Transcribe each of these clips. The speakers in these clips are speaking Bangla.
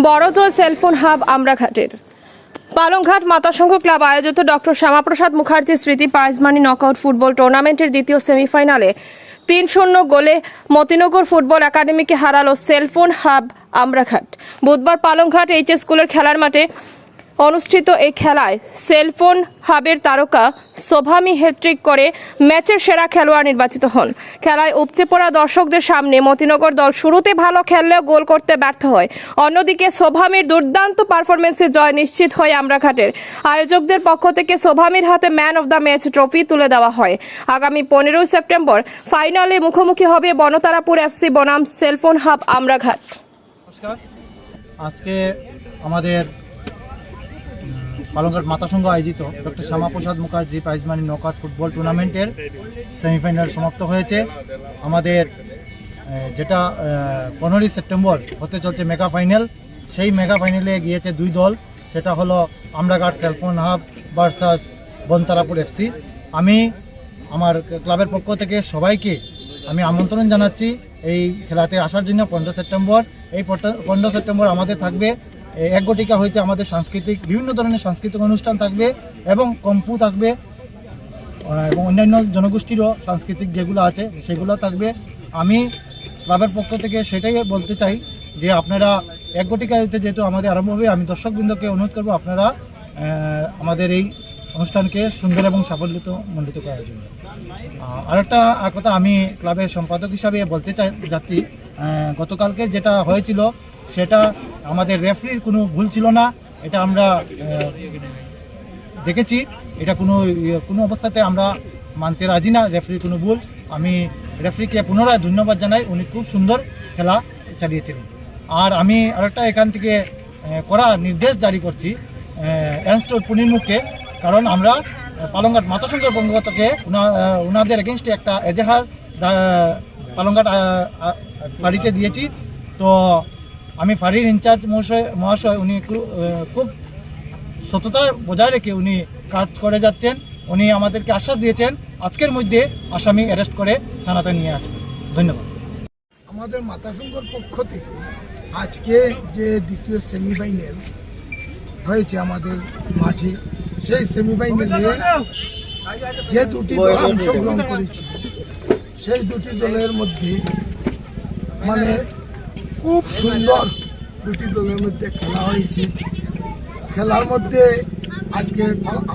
বড় জয় সেলফোন হাব আমরাঘাটের। পালংঘাট মাতাসংঘ ক্লাব আয়োজিত ডক্টর শ্যামাপ্রসাদ মুখার্জি স্মৃতি প্রাইজমানি নকআউট ফুটবল টুর্নামেন্টের দ্বিতীয় সেমিফাইনালে ৩-০ গোলে মতিনগর ফুটবল একাডেমিকে হারালো সেলফোন হাব আমরাঘাট। বুধবার পালংঘাট এইচএস স্কুলের খেলার মাঠে অনুষ্ঠিত এই খেলায় সেলফোন হাবের তারকা সোভামি হ্যাট্রিক করে ম্যাচের সেরা খেলোয়াড় নির্বাচিত হন। খেলায় উপচে পড়া দর্শকদের সামনে মতিনগর দল শুরুতে ভালো খেললেও গোল করতে ব্যর্থ হয়। অন্যদিকে সোভামির দুর্দান্ত পারফরমেন্সে জয় নিশ্চিত হয় আমরাঘাটের। আয়োজকদের পক্ষ থেকে সোভামির হাতে man of the match trophy তুলে দেওয়া হয়। আগামী 15 সেপ্টেম্বর ফাইনালে মুখোমুখি হবে বনতারাপুর এফসি বনাম সেলফোন হাব আমরাঘাট। নমস্কার, আজকে আমাদের পালংঘাট মাতাসংঘ আয়োজিত doctor Shyamaprasad Mukherjee prize money knockout football টুর্নামেন্টের সেমিফাইনাল সমাপ্ত হয়েছে। আমাদের যেটা 15 সেপ্টেম্বর হতে চলছে মেগা ফাইনাল, সেই মেগা ফাইনালে গিয়েছে দুই দল, সেটা হলো Amraghat cellphone hub versus Bontarapur FC. আমি আমার ক্লাবের পক্ষ থেকে সবাইকে আমি আমন্ত্রণ জানাচ্ছি এই খেলাতে আসার জন্য। 15 সেপ্টেম্বর এই 15 সেপ্টেম্বর আমাদের থাকবে এক গটিকা হইতে আমাদের সাংস্কৃতিক বিভিন্ন ধরনের সাংস্কৃতিক অনুষ্ঠান থাকবে এবং কম্পু থাকবে এবং অন্যান্য জনগোষ্ঠীরও সাংস্কৃতিক যেগুলো আছে সেগুলো থাকবে। আমি ক্লাবের পক্ষ থেকে সেটাই বলতে চাই যে আপনারা এক গটিকা হইতে যেহেতু আমাদের আরম্ভ হবে, আমি দর্শকবৃন্দকে অনুরোধ করবো আপনারা আমাদের এই অনুষ্ঠানকে সুন্দর এবং সাফল্যমণ্ডিত করার জন্য। আরেকটা কথা আমি ক্লাবের সম্পাদক হিসাবে বলতে যাচ্ছি, গতকালকের যেটা হয়েছিল সেটা আমাদের রেফারির কোনো ভুল ছিল না, এটা আমরা দেখেছি। এটা কোনো অবস্থাতে আমরা মানতে রাজি না রেফারির কোনো ভুল। আমি রেফারিকে পুনরায় ধন্যবাদ জানাই, উনি খুব সুন্দর খেলা চালিয়েছিলেন। আর আমি আরেকটা এখান থেকে করা নির্দেশ জারি করছি এনস্টোর পুনির্মুখকে, কারণ আমরা পালংঘাট মাতাসংঘের পক্ষ থেকে ওনাদের এগেনস্টে একটা এজাহার পালংঘাট ফাঁড়িতে দিয়েছি। তো আমি ফাঁড়ির ইনচার্জ মহাশয় উনি খুব সততা বজায় রেখে উনি কাজ করে যাচ্ছেন। উনি আমাদেরকে আশ্বাস দিয়েছেন আজকের মধ্যে আসামি অ্যারেস্ট করে থানাতে নিয়ে আসবেন। ধন্যবাদ। আমাদের মাতাসংঘর পক্ষ থেকে আজকে যে দ্বিতীয় সেমিফাইনাল হয়েছে আমাদের মাঠে, সেই সেমিফাইনালে যে দুটি দল অংশগ্রহণ করেছিল সেই দুটি দলের মধ্যে মানে খুব সুন্দর দুটি দলের মধ্যে খেলা হয়েছে। খেলার মধ্যে আজকে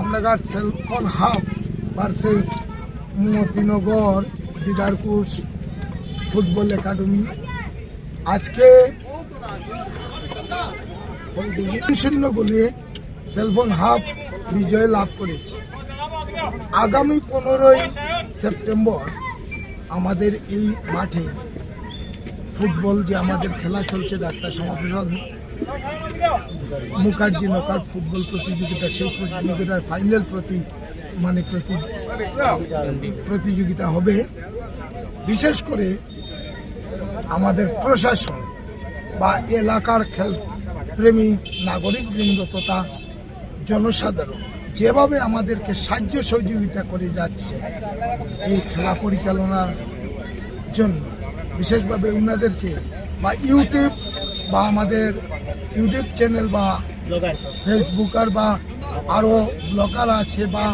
Amraghat cellphone hub versus Motinagar Didarkush football academy আজকে 0 গোলে সেলফোন হাব বিজয় লাভ করেছে। আগামী 15 সেপ্টেম্বর আমাদের এই মাঠে ফুটবল যে আমাদের খেলা চলছে ডাক্তার শ্যামাপ্রসাদ মুখার্জি নকআউট ফুটবল প্রতিযোগিতা, সেই প্রতিযোগিতার ফাইনাল প্রতিযোগিতা হবে। বিশেষ করে আমাদের প্রশাসন বা এলাকার খেলপ্রেমী নাগরিকবৃন্দ তথা জনসাধারণ যেভাবে আমাদেরকে সাহায্য সহযোগিতা করে যাচ্ছে এই খেলা পরিচালনার জন্য, বিশেষভাবে ওনাদেরকে বা ইউটিউব বা আমাদের ইউটিউব চ্যানেল বা ফেসবুকার বা আরও ব্লগার আছে বা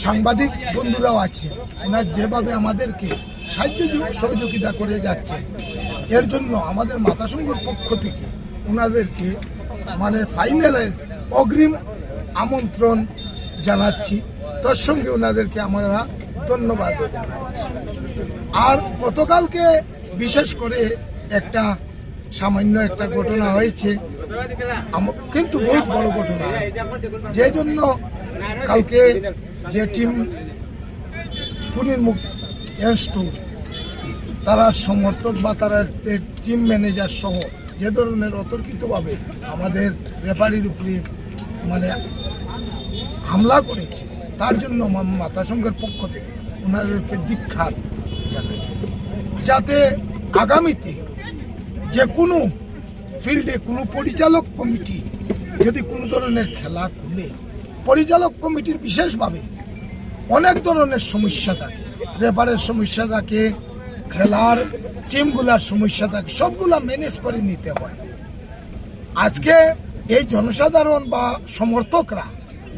সাংবাদিক বন্ধুরাও আছে, ওনার যেভাবে আমাদেরকে সাহায্য সহযোগিতা করে যাচ্ছে, এর জন্য আমাদের মাতাসংঘর পক্ষ থেকে ওনাদেরকে মানে ফাইনালের অগ্রিম আমন্ত্রণ জানাচ্ছি। তার সঙ্গে ওনাদেরকে আমরা ধন্যবাদও জানাচ্ছি। আর গতকালকে বিশেষ করে একটা সামান্য একটা ঘটনা হয়েছে, কিন্তু বহুত বড় ঘটনা হয়েছে, যে জন্য কালকে যে টিম পুনির্মুখ এনস্টো তারা সমর্থক বা তারা টিম ম্যানেজার সহ যে ধরনের অতর্কিতভাবে আমাদের রেফারির উপরে মানে হামলা করেছে, তার জন্য মাতাসংঘের পক্ষ থেকে ওনাদেরকে ধিক্কার জানাই, যাতে আগামীতে যে কোনো ফিল্ডে কোনো পরিচালক কমিটি যদি কোনো ধরনের খেলা খুলে, পরিচালক কমিটির বিশেষভাবে অনেক ধরনের সমস্যা থাকে, রেফারের সমস্যা থাকে, খেলার টিমগুলার সমস্যা থাকে, সবগুলা ম্যানেজ করে নিতে হয়। আজকে এই জনসাধারণ বা সমর্থকরা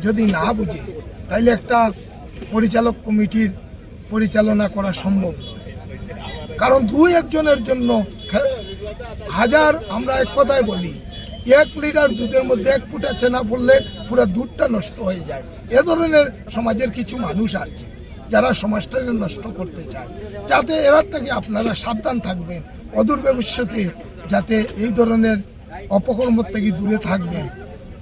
যদি না বুঝে তাইলে একটা পরিচালক কমিটির পরিচালনা করা সম্ভব নয়। কারণ দুই একজনের জন্য হাজার, আমরা এক কথায় বলি 1 লিটার দুধের মধ্যে 1 ফুটা চেনা পড়লে পুরো দুধটা নষ্ট হয়ে যায়। এ ধরনের সমাজের কিছু মানুষ আছে যারা সমাজটাকে নষ্ট করতে চায়। যাতে এর থেকে আপনারা সাবধান থাকবেন, অদূর ভবিষ্যতে যাতে এই ধরনের অপকর্ম থেকে দূরে থাকবেন,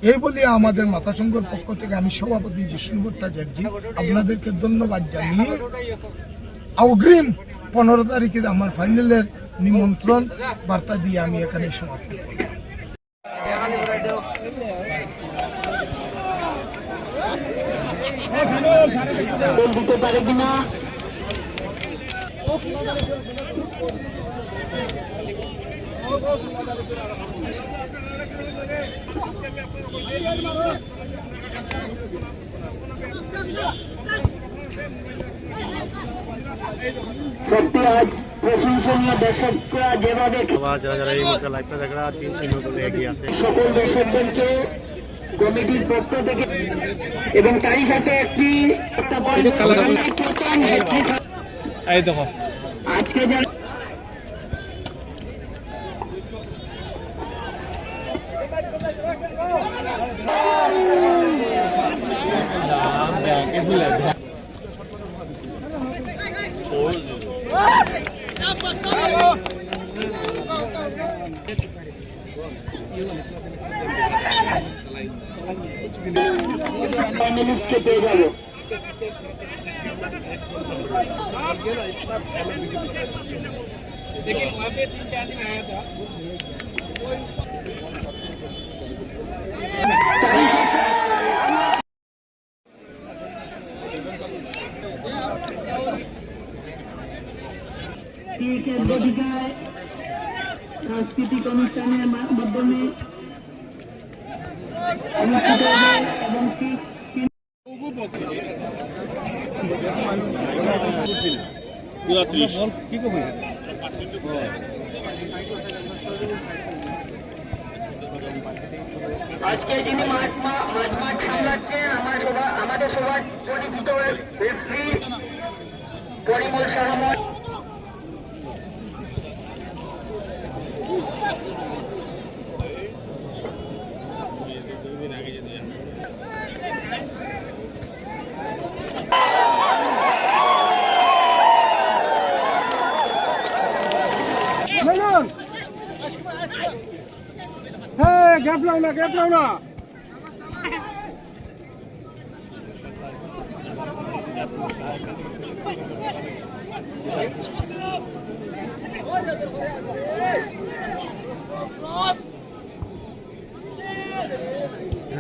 এই বলে আমাদের মাতা সংঘের পক্ষ থেকে আমি সভাপতি জিষ্ণু ভট্টাচার্য আপনাদেরকে ধন্যবাদ জানিয়ে অগ্রিম 15 তারিখে আমার ফাইনালের নিমন্ত্রণ বার্তা দিয়ে আমি এখানে সমাপ্ত করলাম। দিতে পারে কিনা সত্যি আজ প্রশংসনীয় দর্শকরা যেভাবে যারা এই মুহূর্তে লাইভটা দেখা 3-0 গোলে এগিয়ে আছে সকল দর্শকদেরকে কমিটির পক্ষ থেকে এবং তারই সাথে একটি আজকে যারা ফাইনালিস্টকে পেয়ে যাব। সাংস্কৃতিক অনুষ্ঠানের মাধ্যমে অনুষ্ঠিত হবে এবং ঠিক আজকে যিনি মাঠ সামলাচ্ছেন আমাদের সবার পরিচিত রেফারি পরিমল সাহামত। গ্যাপ নাও না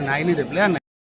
নাইনি রে প্লেয়ার